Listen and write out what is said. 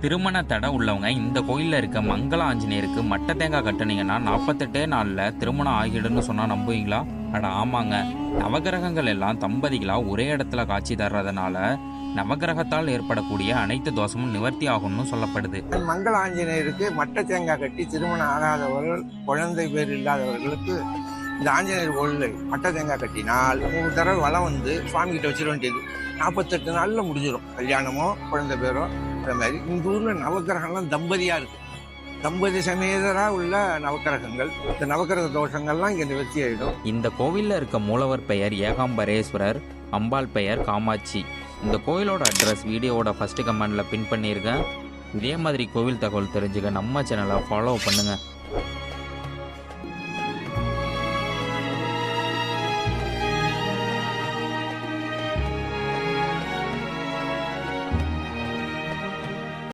திருமண தடை உள்ளவங்க இந்த கோயிலில் இருக்க மங்கள ஆஞ்சநேயருக்கு மட்டை தேங்காய் கட்டுனீங்கன்னா 48 நாளில் திருமணம் ஆகிடுன்னு சொன்னால் நம்புவீங்களா? அட ஆமாங்க. நவகிரகங்கள் எல்லாம் தம்பதிகளாக ஒரே இடத்துல காட்சி தர்றதுனால நவகிரகத்தால் ஏற்படக்கூடிய அனைத்து தோஷமும் நிவர்த்தி ஆகும்னு சொல்லப்படுது. மங்கள ஆஞ்சநேயருக்கு மட்டை தேங்காய் கட்டி திருமணம் ஆகாதவர்கள், குழந்தை பேர் இல்லாதவர்களுக்கு இந்த ஆஞ்சநேயர் கோயிலில் மட்டை தேங்காய் கட்டினால் 3 தடவை வளம் வந்து சுவாமி கிட்ட வச்சிட வேண்டியது. 48 நாளில் முடிஞ்சிடும். கல்யாணமோ குழந்தை பேரோ அந்த மாதிரி. இந்த ஊரில் நவக்கிரகம்லாம் தம்பதியாக இருக்குது. தம்பதி சமேதராக உள்ள நவக்கிரகங்கள். இந்த நவக்கிரக தோஷங்கள்லாம் இங்கே நிவர்த்தி ஆகிடும். இந்த கோவிலில் இருக்க மூலவர் பெயர் ஏகாம்பரேஸ்வரர், அம்பாள் பெயர் காமாட்சி. இந்த கோயிலோட அட்ரஸ் வீடியோவோட ஃபர்ஸ்ட் கமெண்ட்ல பின் பண்ணியிருக்கேன். இதே மாதிரி கோவில் தகவல் தெரிஞ்சுக்க நம்ம சேனலை ஃபாலோ பண்ணுங்கள்.